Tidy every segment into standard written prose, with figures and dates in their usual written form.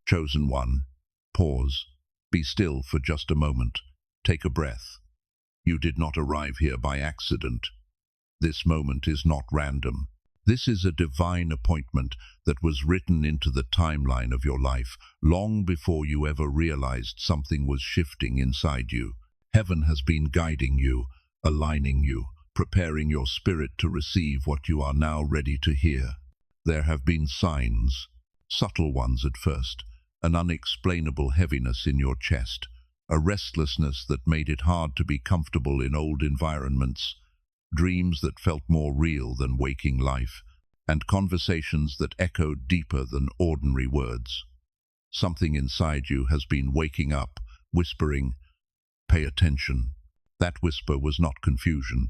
Chosen one, pause. Be still for just a moment. Take a breath. You did not arrive here by accident. This moment is not random. This is a divine appointment that was written into the timeline of your life long before you ever realized something was shifting inside you. Heaven has been guiding you, aligning you, preparing your spirit to receive what you are now ready to hear. There have been signs, subtle ones at first, an unexplainable heaviness in your chest, a restlessness that made it hard to be comfortable in old environments, dreams that felt more real than waking life, and conversations that echoed deeper than ordinary words. Something inside you has been waking up, whispering, "Pay attention." That whisper was not confusion.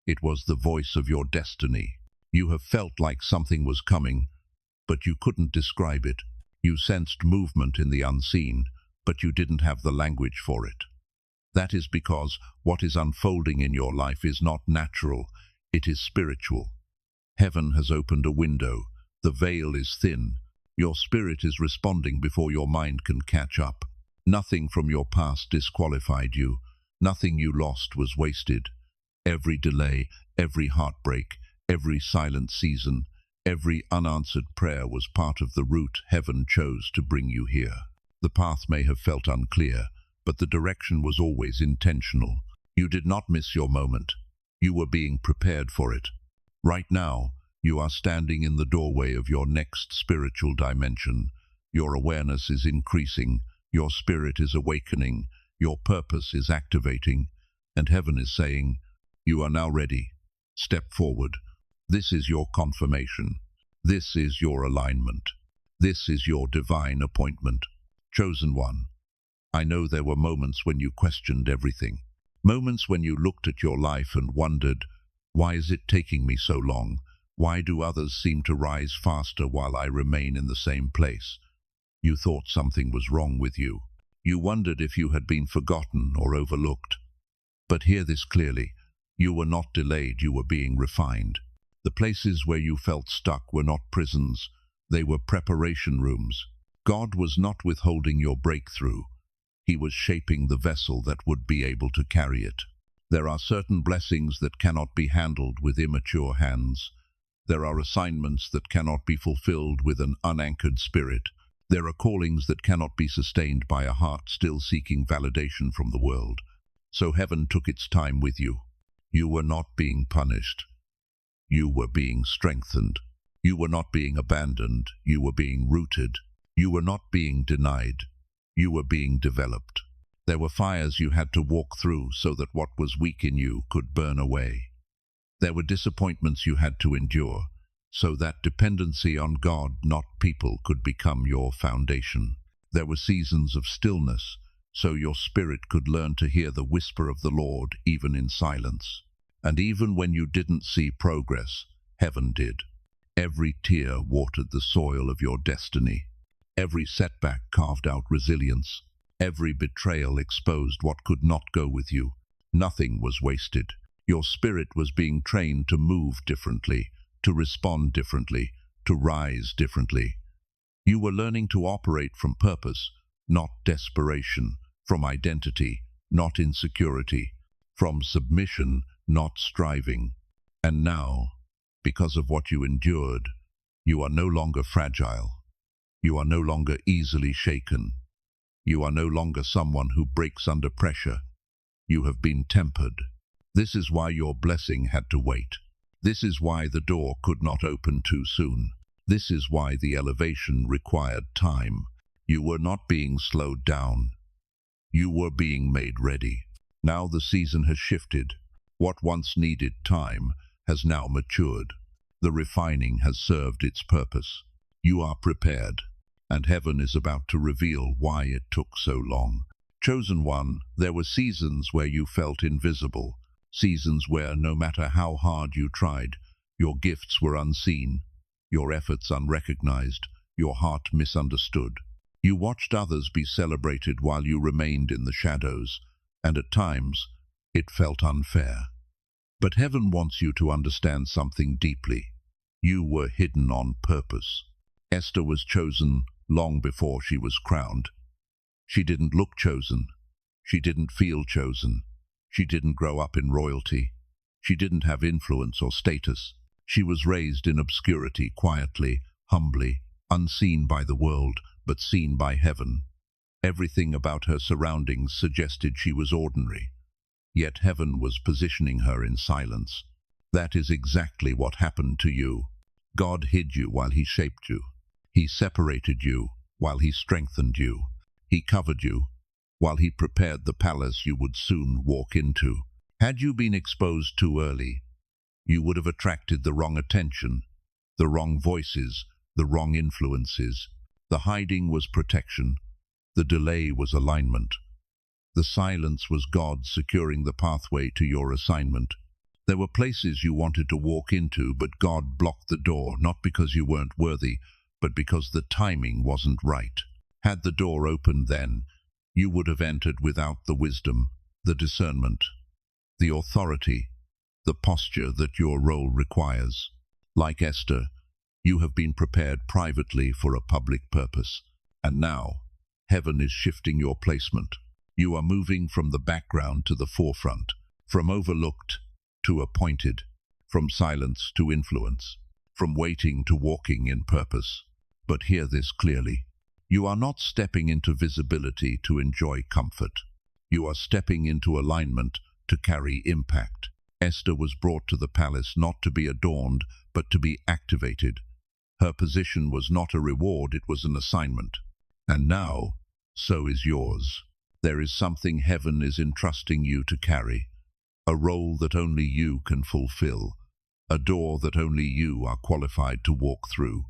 It was the voice of your destiny. You have felt like something was coming, but you couldn't describe it. You sensed movement in the unseen, but you didn't have the language for it. That is because what is unfolding in your life is not natural, it is spiritual. Heaven has opened a window. The veil is thin. Your spirit is responding before your mind can catch up. Nothing from your past disqualified you. Nothing you lost was wasted. Every delay, every heartbreak, every silent season, every unanswered prayer was part of the route heaven chose to bring you here. The path may have felt unclear, but the direction was always intentional. You did not miss your moment. You were being prepared for it. Right now, you are standing in the doorway of your next spiritual dimension. Your awareness is increasing, your spirit is awakening, your purpose is activating, and heaven is saying, "You are now ready. Step forward." This is your confirmation. This is your alignment. This is your divine appointment. Chosen one. I know there were moments when you questioned everything. Moments when you looked at your life and wondered, why is it taking me so long? Why do others seem to rise faster while I remain in the same place? You thought something was wrong with you. You wondered if you had been forgotten or overlooked. But hear this clearly. You were not delayed, you were being refined. The places where you felt stuck were not prisons, they were preparation rooms. God was not withholding your breakthrough. He was shaping the vessel that would be able to carry it. There are certain blessings that cannot be handled with immature hands. There are assignments that cannot be fulfilled with an unanchored spirit. There are callings that cannot be sustained by a heart still seeking validation from the world. So heaven took its time with you. You were not being punished. You were being strengthened. You were not being abandoned. You were being rooted. You were not being denied. You were being developed. There were fires you had to walk through so that what was weak in you could burn away. There were disappointments you had to endure so that dependency on God, not people, could become your foundation. There were seasons of stillness so your spirit could learn to hear the whisper of the Lord even in silence. And even when you didn't see progress, heaven did. Every tear watered the soil of your destiny. Every setback carved out resilience. Every betrayal exposed what could not go with you. Nothing was wasted. Your spirit was being trained to move differently, to respond differently, to rise differently. You were learning to operate from purpose, not desperation, from identity, not insecurity, from submission, not striving. And now, because of what you endured, you are no longer fragile. You are no longer easily shaken. You are no longer someone who breaks under pressure. You have been tempered. This is why your blessing had to wait. This is why the door could not open too soon. This is why the elevation required time. You were not being slowed down. You were being made ready. Now the season has shifted. What once needed time has now matured. The refining has served its purpose. You are prepared, and heaven is about to reveal why it took so long. Chosen one, there were seasons where you felt invisible, seasons where no matter how hard you tried, your gifts were unseen, your efforts unrecognized, your heart misunderstood. You watched others be celebrated while you remained in the shadows, and at times it felt unfair. But heaven wants you to understand something deeply. You were hidden on purpose. Esther was chosen long before she was crowned. She didn't look chosen. She didn't feel chosen. She didn't grow up in royalty. She didn't have influence or status. She was raised in obscurity, quietly, humbly, unseen by the world, but seen by heaven. Everything about her surroundings suggested she was ordinary. Yet heaven was positioning her in silence. That is exactly what happened to you. God hid you while He shaped you. He separated you while He strengthened you. He covered you while He prepared the palace you would soon walk into. Had you been exposed too early, you would have attracted the wrong attention, the wrong voices, the wrong influences. The hiding was protection. The delay was alignment. The silence was God securing the pathway to your assignment. There were places you wanted to walk into, but God blocked the door, not because you weren't worthy, but because the timing wasn't right. Had the door opened then, you would have entered without the wisdom, the discernment, the authority, the posture that your role requires. Like Esther, you have been prepared privately for a public purpose, and now heaven is shifting your placement. You are moving from the background to the forefront, from overlooked to appointed, from silence to influence, from waiting to walking in purpose. But hear this clearly. You are not stepping into visibility to enjoy comfort. You are stepping into alignment to carry impact. Esther was brought to the palace not to be adorned, but to be activated. Her position was not a reward, it was an assignment. And now, so is yours. There is something heaven is entrusting you to carry, a role that only you can fulfill, a door that only you are qualified to walk through,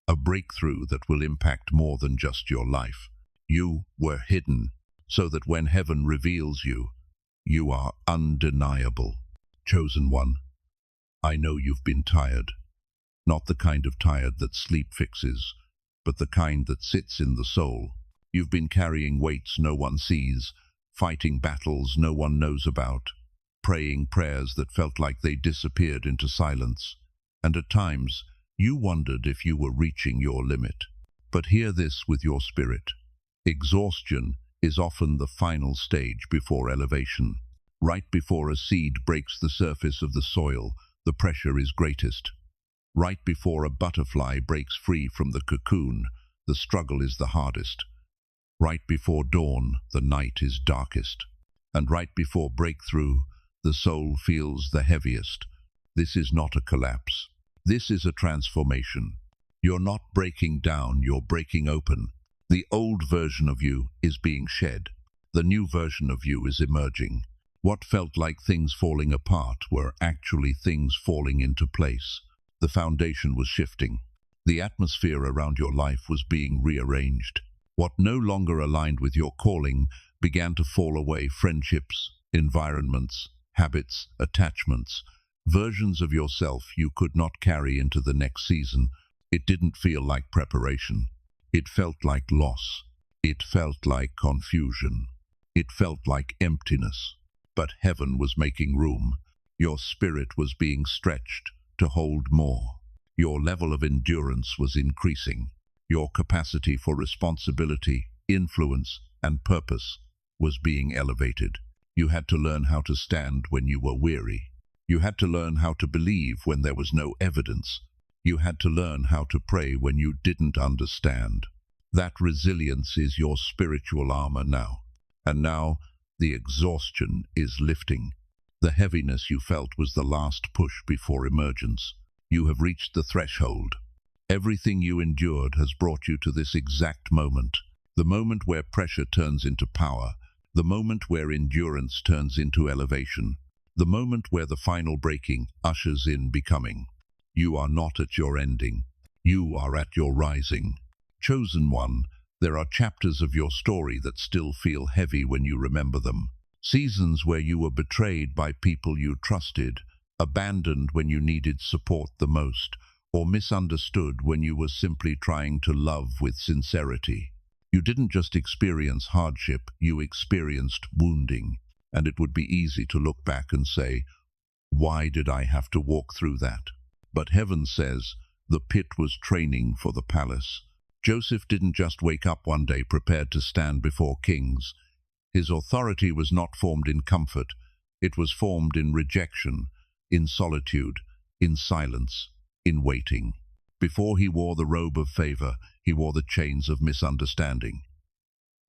a breakthrough that will impact more than just your life. You were hidden, so that when heaven reveals you, you are undeniable. Chosen one, I know you've been tired. Not the kind of tired that sleep fixes, but the kind that sits in the soul. You've been carrying weights no one sees, fighting battles no one knows about, praying prayers that felt like they disappeared into silence. And at times, you wondered if you were reaching your limit. But hear this with your spirit. Exhaustion is often the final stage before elevation. Right before a seed breaks the surface of the soil, the pressure is greatest. Right before a butterfly breaks free from the cocoon, the struggle is the hardest. Right before dawn, the night is darkest. And right before breakthrough, the soul feels the heaviest. This is not a collapse. This is a transformation. You're not breaking down, you're breaking open. The old version of you is being shed. The new version of you is emerging. What felt like things falling apart were actually things falling into place. The foundation was shifting. The atmosphere around your life was being rearranged. What no longer aligned with your calling began to fall away. Friendships, environments, habits, attachments, versions of yourself you could not carry into the next season. It didn't feel like preparation. It felt like loss. It felt like confusion. It felt like emptiness. But heaven was making room. Your spirit was being stretched to hold more. Your level of endurance was increasing. Your capacity for responsibility, influence, and purpose was being elevated. You had to learn how to stand when you were weary. You had to learn how to believe when there was no evidence. You had to learn how to pray when you didn't understand. That resilience is your spiritual armor now. And now, the exhaustion is lifting. The heaviness you felt was the last push before emergence. You have reached the threshold. Everything you endured has brought you to this exact moment. The moment where pressure turns into power. The moment where endurance turns into elevation. The moment where the final breaking ushers in becoming. You are not at your ending. You are at your rising. Chosen one, there are chapters of your story that still feel heavy when you remember them. Seasons where you were betrayed by people you trusted, abandoned when you needed support the most, or misunderstood when you were simply trying to love with sincerity. You didn't just experience hardship, you experienced wounding. And it would be easy to look back and say, why did I have to walk through that? But heaven says, the pit was training for the palace. Joseph didn't just wake up one day prepared to stand before kings. His authority was not formed in comfort. It was formed in rejection, in solitude, in silence, in waiting. Before he wore the robe of favor, he wore the chains of misunderstanding.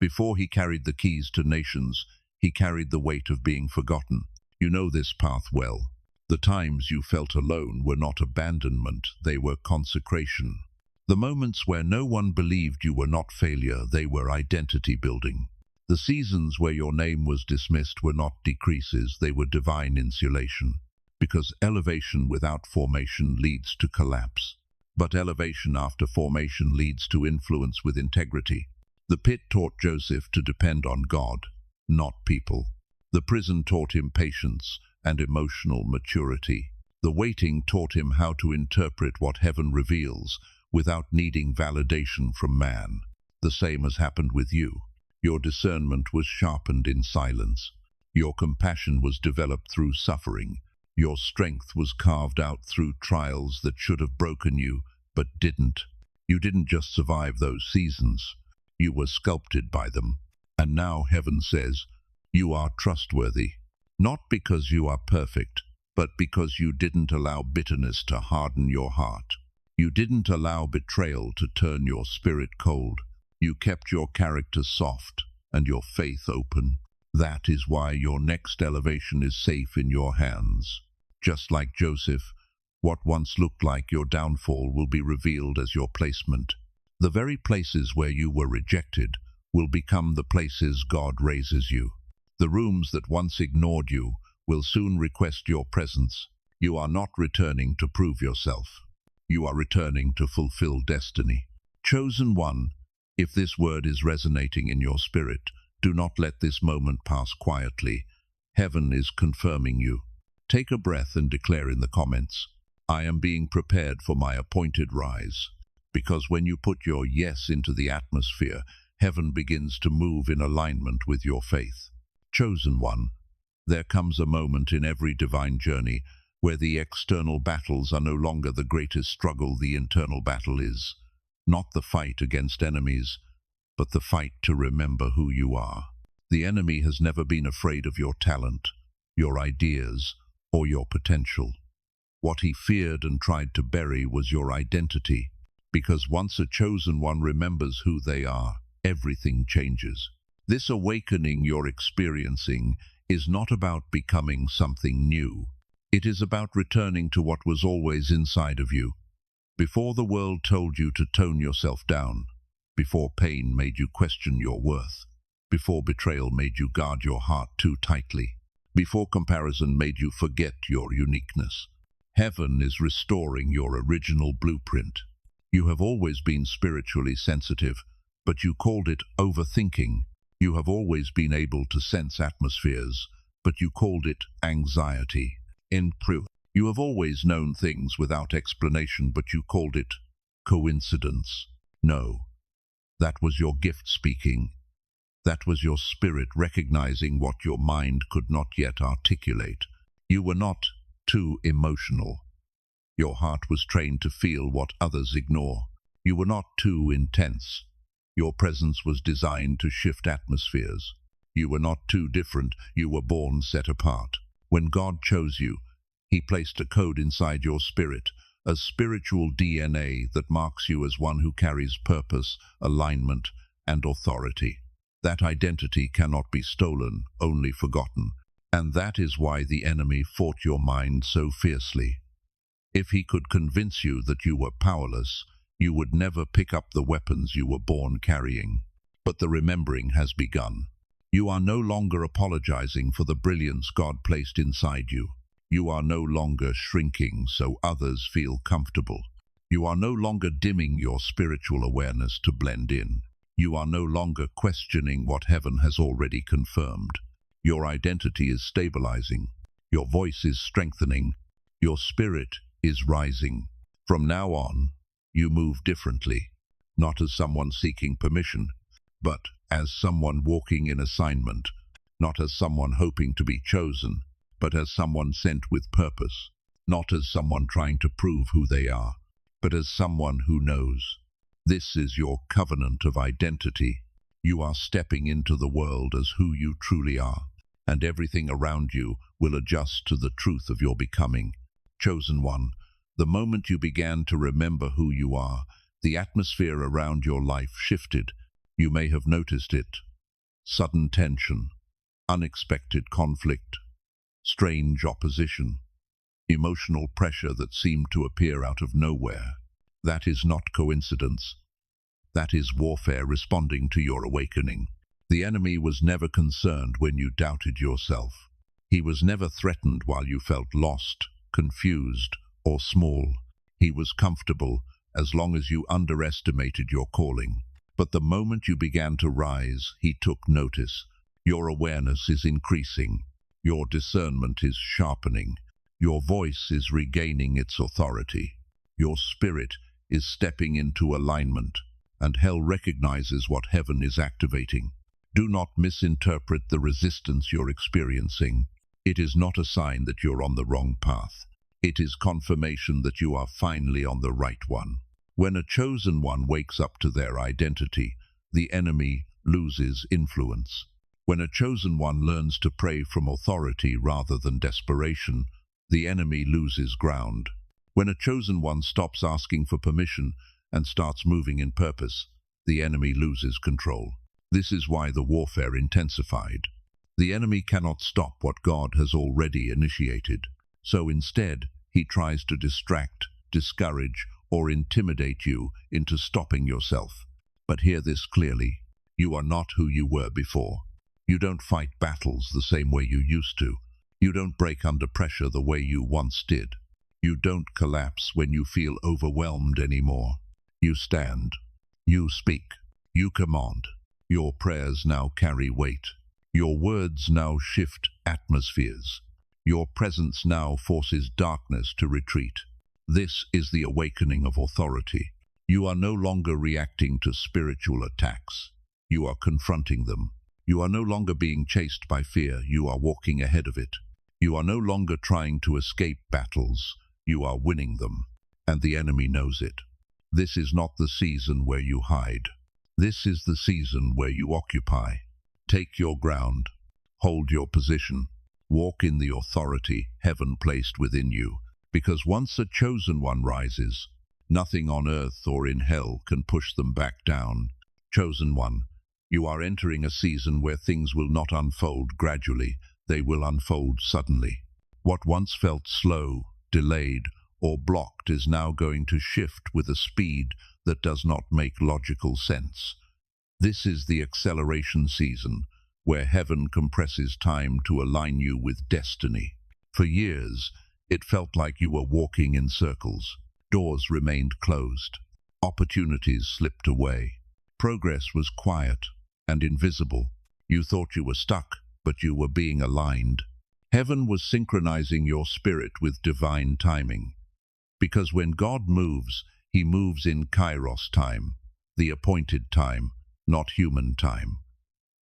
Before he carried the keys to nations, he carried the weight of being forgotten. You know this path well. The times you felt alone were not abandonment, they were consecration. The moments where no one believed you were not failure, they were identity building. The seasons where your name was dismissed were not decreases, they were divine insulation. Because elevation without formation leads to collapse. But elevation after formation leads to influence with integrity. The pit taught Joseph to depend on God, not people. The prison taught him patience and emotional maturity. The waiting taught him how to interpret what heaven reveals without needing validation from man. The same has happened with you. Your discernment was sharpened in silence. Your compassion was developed through suffering. Your strength was carved out through trials that should have broken you, but didn't. You didn't just survive those seasons. You were sculpted by them. And now heaven says, you are trustworthy. Not because you are perfect, but because you didn't allow bitterness to harden your heart. You didn't allow betrayal to turn your spirit cold. You kept your character soft and your faith open. That is why your next elevation is safe in your hands. Just like Joseph, what once looked like your downfall will be revealed as your placement. The very places where you were rejected will become the places God raises you. The rooms that once ignored you will soon request your presence. You are not returning to prove yourself. You are returning to fulfill destiny. Chosen one, if this word is resonating in your spirit, do not let this moment pass quietly. Heaven is confirming you. Take a breath and declare in the comments, I am being prepared for my appointed rise. Because when you put your yes into the atmosphere, heaven begins to move in alignment with your faith. Chosen one, there comes a moment in every divine journey where the external battles are no longer the greatest struggle. The internal battle is not the fight against enemies, but the fight to remember who you are. The enemy has never been afraid of your talent, your ideas, or your potential. What he feared and tried to bury was your identity, because once a chosen one remembers who they are, everything changes. This awakening you're experiencing is not about becoming something new. It is about returning to what was always inside of you. Before the world told you to tone yourself down, before pain made you question your worth, before betrayal made you guard your heart too tightly, before comparison made you forget your uniqueness. Heaven is restoring your original blueprint. You have always been spiritually sensitive, but you called it overthinking. You have always been able to sense atmospheres, but you called it anxiety. In truth, you have always known things without explanation, but you called it coincidence. No, that was your gift speaking. That was your spirit recognizing what your mind could not yet articulate. You were not too emotional. Your heart was trained to feel what others ignore. You were not too intense. Your presence was designed to shift atmospheres. You were not too different. You were born set apart. When God chose you, He placed a code inside your spirit, a spiritual DNA that marks you as one who carries purpose, alignment, and authority. That identity cannot be stolen, only forgotten. And that is why the enemy fought your mind so fiercely. If he could convince you that you were powerless, you would never pick up the weapons you were born carrying. But the remembering has begun. You are no longer apologizing for the brilliance God placed inside you. You are no longer shrinking so others feel comfortable. You are no longer dimming your spiritual awareness to blend in. You are no longer questioning what heaven has already confirmed. Your identity is stabilizing. Your voice is strengthening. Your spirit is rising. From now on, you move differently, not as someone seeking permission, but as someone walking in assignment, not as someone hoping to be chosen, but as someone sent with purpose, not as someone trying to prove who they are, but as someone who knows. This is your covenant of identity. You are stepping into the world as who you truly are, and everything around you will adjust to the truth of your becoming. Chosen one, the moment you began to remember who you are, the atmosphere around your life shifted. You may have noticed it. Sudden tension, unexpected conflict, strange opposition, emotional pressure that seemed to appear out of nowhere. That is not coincidence. That is warfare responding to your awakening. The enemy was never concerned when you doubted yourself. He was never threatened while you felt lost, confused, or small. He was comfortable as long as you underestimated your calling. But the moment you began to rise, he took notice. Your awareness is increasing. Your discernment is sharpening. Your voice is regaining its authority. Your spirit is stepping into alignment, and hell recognizes what heaven is activating. Do not misinterpret the resistance you're experiencing. It is not a sign that you're on the wrong path. It is confirmation that you are finally on the right one. When a chosen one wakes up to their identity, the enemy loses influence. When a chosen one learns to pray from authority rather than desperation, the enemy loses ground. When a chosen one stops asking for permission and starts moving in purpose, the enemy loses control. This is why the warfare intensified. The enemy cannot stop what God has already initiated. So instead, he tries to distract, discourage, or intimidate you into stopping yourself. But hear this clearly. You are not who you were before. You don't fight battles the same way you used to. You don't break under pressure the way you once did. You don't collapse when you feel overwhelmed anymore. You stand. You speak. You command. Your prayers now carry weight. Your words now shift atmospheres. Your presence now forces darkness to retreat. This is the awakening of authority. You are no longer reacting to spiritual attacks. You are confronting them. You are no longer being chased by fear. You are walking ahead of it. You are no longer trying to escape battles. You are winning them. And the enemy knows it. This is not the season where you hide. This is the season where you occupy. Take your ground. Hold your position. Walk in the authority heaven placed within you. Because once a chosen one rises, nothing on earth or in hell can push them back down. Chosen one, you are entering a season where things will not unfold gradually, they will unfold suddenly. What once felt slow, delayed, or blocked is now going to shift with a speed that does not make logical sense. This is the acceleration season, where heaven compresses time to align you with destiny. For years, it felt like you were walking in circles. Doors remained closed. Opportunities slipped away. Progress was quiet and invisible. You thought you were stuck, but you were being aligned. Heaven was synchronizing your spirit with divine timing. Because when God moves, he moves in Kairos time, the appointed time, not human time.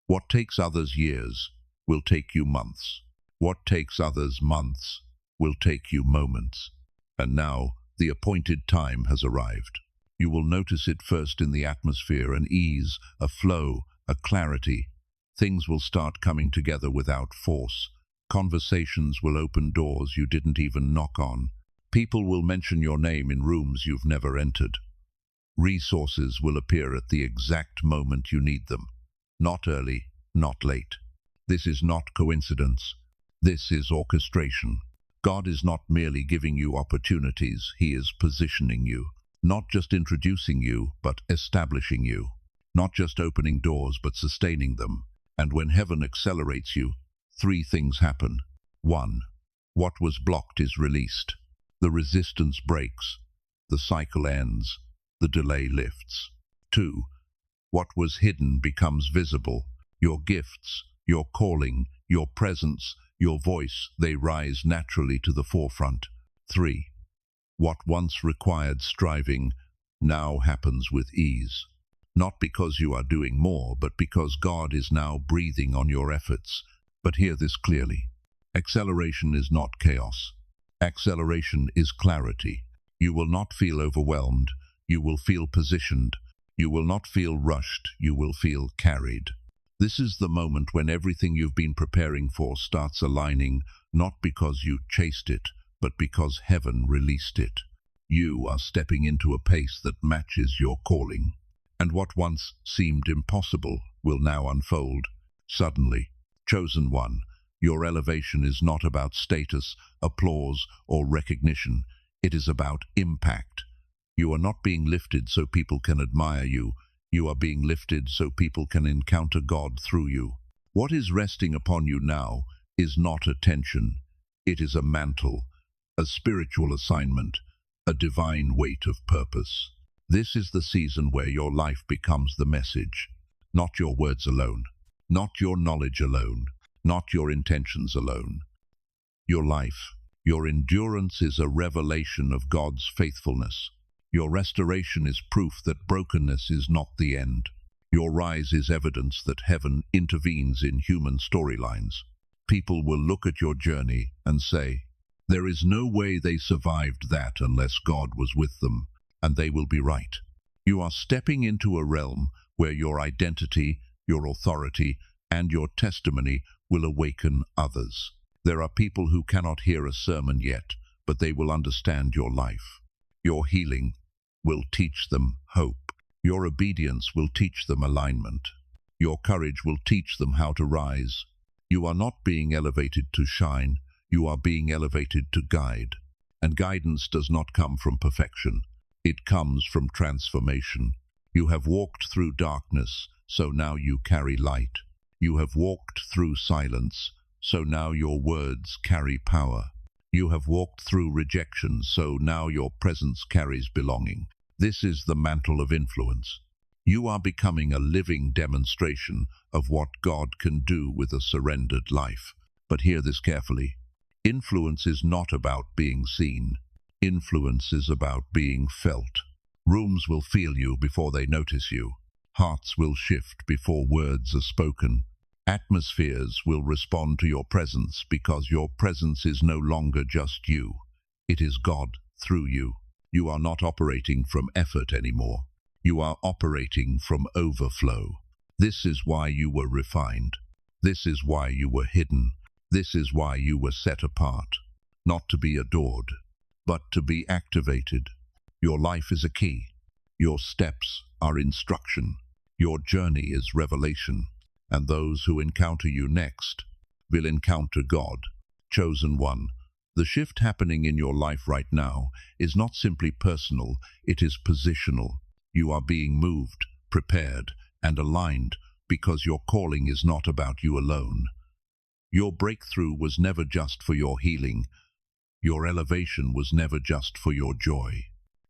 What takes others years will take you months. What takes others months will take you moments. And now, the appointed time has arrived. You will notice it first in the atmosphere, an ease, a flow, a clarity. Things will start coming together without force. Conversations will open doors you didn't even knock on. People will mention your name in rooms you've never entered. Resources will appear at the exact moment you need them. Not early, not late. This is not coincidence. This is orchestration. God is not merely giving you opportunities, he is positioning you. Not just introducing you, but establishing you. Not just opening doors, but sustaining them. And when heaven accelerates you, three things happen. 1. What was blocked is released. The resistance breaks. The cycle ends. The delay lifts. 2. What was hidden becomes visible. Your gifts, your calling, your presence, your voice, they rise naturally to the forefront. 3. What once required striving now happens with ease. Not because you are doing more, but because God is now breathing on your efforts. But hear this clearly. Acceleration is not chaos. Acceleration is clarity. You will not feel overwhelmed. You will feel positioned. You will not feel rushed, you will feel carried. This is the moment when everything you've been preparing for starts aligning, not because you chased it, but because heaven released it. You are stepping into a pace that matches your calling. And what once seemed impossible will now unfold. Suddenly, chosen one, your elevation is not about status, applause, or recognition. It is about impact. You are not being lifted so people can admire you. You are being lifted so people can encounter God through you. What is resting upon you now is not attention. It is a mantle, a spiritual assignment, a divine weight of purpose. This is the season where your life becomes the message, not your words alone, not your knowledge alone, not your intentions alone. Your life, your endurance is a revelation of God's faithfulness. Your restoration is proof that brokenness is not the end. Your rise is evidence that heaven intervenes in human storylines. People will look at your journey and say, "There is no way they survived that unless God was with them," and they will be right. You are stepping into a realm where your identity, your authority, and your testimony will awaken others. There are people who cannot hear a sermon yet, but they will understand your life. Your healing will teach them hope. Your obedience will teach them alignment. Your courage will teach them how to rise. You are not being elevated to shine, you are being elevated to guide. And guidance does not come from perfection. It comes from transformation. You have walked through darkness, so now you carry light. You have walked through silence, so now your words carry power. You have walked through rejection, so now your presence carries belonging. This is the mantle of influence. You are becoming a living demonstration of what God can do with a surrendered life. But hear this carefully. Influence is not about being seen. Influence is about being felt. Rooms will feel you before they notice you. Hearts will shift before words are spoken. Atmospheres will respond to your presence because your presence is no longer just you. It is God through you. You are not operating from effort anymore. You are operating from overflow. This is why you were refined. This is why you were hidden. This is why you were set apart. Not to be adored, but to be activated. Your life is a key. Your steps are instruction. Your journey is revelation. And those who encounter you next will encounter God. Chosen one, the shift happening in your life right now is not simply personal, it is positional. You are being moved, prepared, and aligned because your calling is not about you alone. Your breakthrough was never just for your healing. Your elevation was never just for your joy.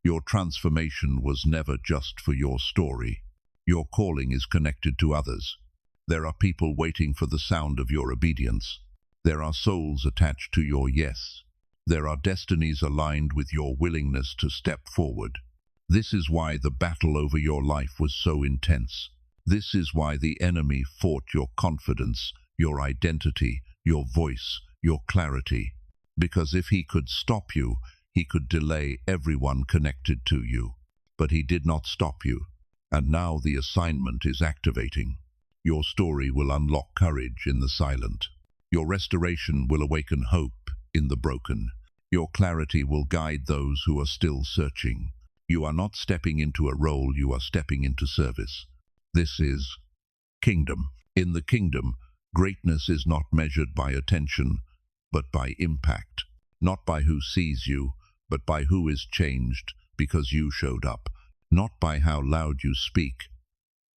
Your transformation was never just for your story. Your calling is connected to others. There are people waiting for the sound of your obedience. There are souls attached to your yes. There are destinies aligned with your willingness to step forward. This is why the battle over your life was so intense. This is why the enemy fought your confidence, your identity, your voice, your clarity. Because if he could stop you, he could delay everyone connected to you. But he did not stop you. And now the assignment is activating. Your story will unlock courage in the silent. Your restoration will awaken hope in the broken. Your clarity will guide those who are still searching. You are not stepping into a role, you are stepping into service. This is kingdom. In the kingdom, greatness is not measured by attention, but by impact. Not by who sees you, but by who is changed because you showed up. Not by how loud you speak,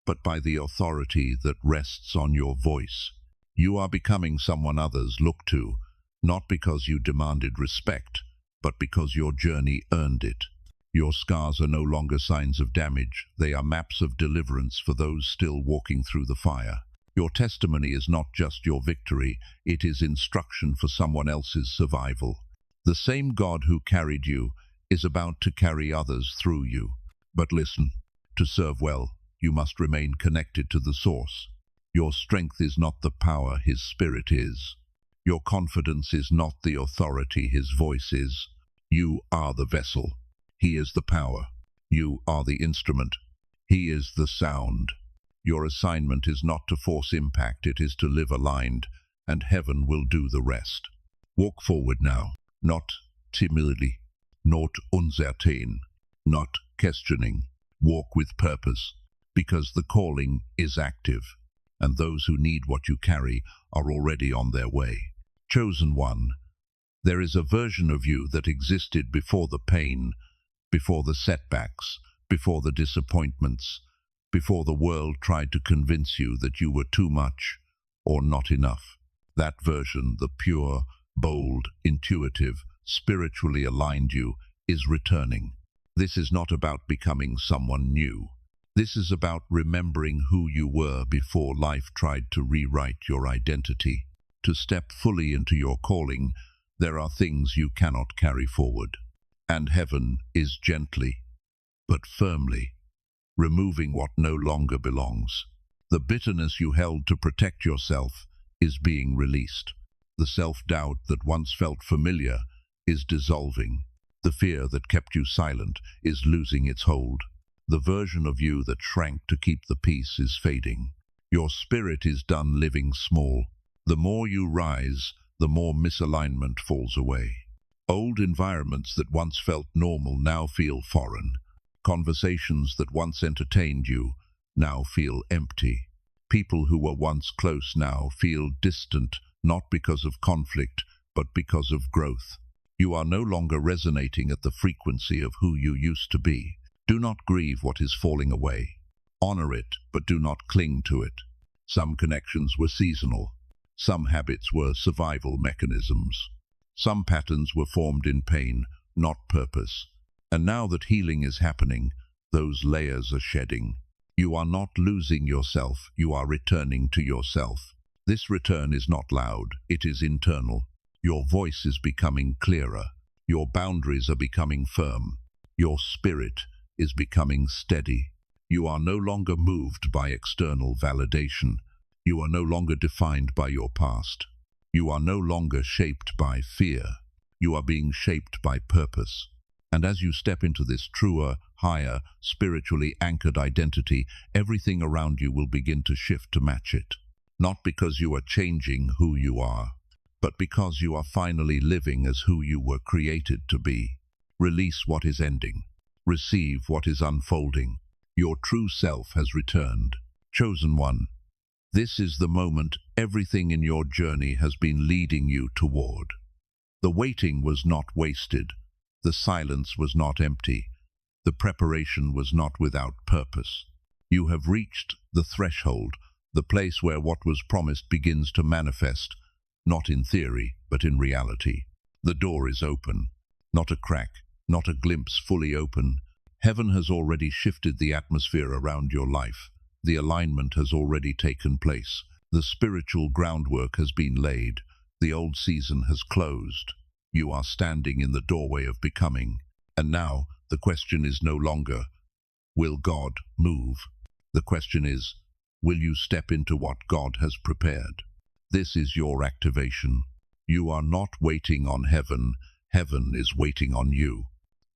but by the authority that rests on your voice. You are becoming someone others look to, not because you demanded respect, but because your journey earned it. Your scars are no longer signs of damage, they are maps of deliverance for those still walking through the fire. Your testimony is not just your victory, it is instruction for someone else's survival. The same God who carried you is about to carry others through you. But listen, to serve well, you must remain connected to the source. Your strength is not the power His Spirit is. Your confidence is not the authority His voice is. You are the vessel. He is the power. You are the instrument. He is the sound. Your assignment is not to force impact, it is to live aligned, and heaven will do the rest. Walk forward now, not timidly, not uncertain, not questioning. Walk with purpose, because the calling is active, and those who need what you carry are already on their way. Chosen one, there is a version of you that existed before the pain, before the setbacks, before the disappointments, before the world tried to convince you that you were too much or not enough. That version, the pure, bold, intuitive, spiritually aligned you, is returning. This is not about becoming someone new. This is about remembering who you were before life tried to rewrite your identity. To step fully into your calling, there are things you cannot carry forward. And heaven is gently, but firmly, removing what no longer belongs. The bitterness you held to protect yourself is being released. The self-doubt that once felt familiar is dissolving. The fear that kept you silent is losing its hold. The version of you that shrank to keep the peace is fading. Your spirit is done living small. The more you rise, the more misalignment falls away. Old environments that once felt normal now feel foreign. Conversations that once entertained you now feel empty. People who were once close now feel distant, not because of conflict, but because of growth. You are no longer resonating at the frequency of who you used to be. Do not grieve what is falling away. Honor it, but do not cling to it. Some connections were seasonal. Some habits were survival mechanisms. Some patterns were formed in pain, not purpose. And now that healing is happening, those layers are shedding. You are not losing yourself, you are returning to yourself. This return is not loud, it is internal. Your voice is becoming clearer. Your boundaries are becoming firm. Your spirit is becoming steady. You are no longer moved by external validation. You are no longer defined by your past. You are no longer shaped by fear. You are being shaped by purpose. And as you step into this truer, higher, spiritually anchored identity, everything around you will begin to shift to match it. Not because you are changing who you are, but because you are finally living as who you were created to be. Release what is ending. Receive what is unfolding. Your true self has returned. Chosen one, this is the moment everything in your journey has been leading you toward. The waiting was not wasted. The silence was not empty. The preparation was not without purpose. You have reached the threshold, the place where what was promised begins to manifest, not in theory, but in reality. The door is open, not a crack, not a glimpse, fully open. Heaven has already shifted the atmosphere around your life. The alignment has already taken place. The spiritual groundwork has been laid. The old season has closed. You are standing in the doorway of becoming. And now, the question is no longer, will God move? The question is, will you step into what God has prepared? This is your activation. You are not waiting on heaven. Heaven is waiting on you,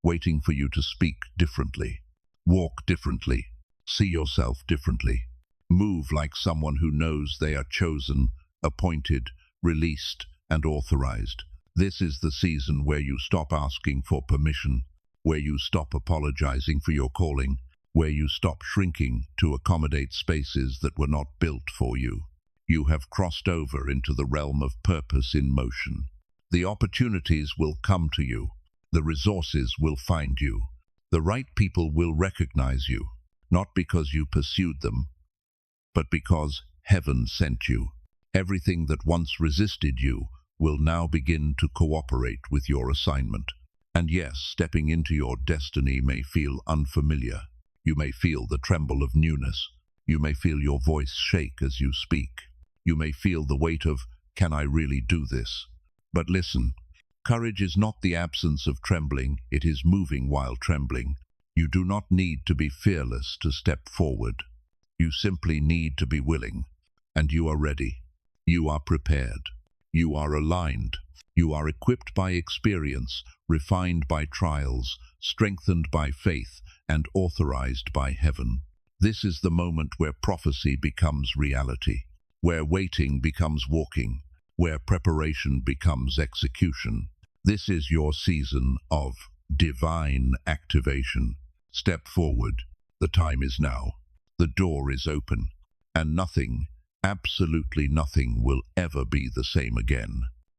waiting for you to speak differently, walk differently, see yourself differently, move like someone who knows they are chosen, appointed, released, and authorized. This is the season where you stop asking for permission, where you stop apologizing for your calling, where you stop shrinking to accommodate spaces that were not built for you. You have crossed over into the realm of purpose in motion. The opportunities will come to you. The resources will find you. The right people will recognize you, not because you pursued them, but because heaven sent you. Everything that once resisted you will now begin to cooperate with your assignment. And yes, stepping into your destiny may feel unfamiliar. You may feel the tremble of newness. You may feel your voice shake as you speak. You may feel the weight of, can I really do this? But listen, courage is not the absence of trembling, it is moving while trembling. You do not need to be fearless to step forward. You simply need to be willing, and you are ready. You are prepared. You are aligned. You are equipped by experience, refined by trials, strengthened by faith, and authorized by heaven. This is the moment where prophecy becomes reality, where waiting becomes walking, where preparation becomes execution. This is your season of divine activation. Step forward. The time is now. The door is open, and nothing, absolutely nothing, will ever be the same again.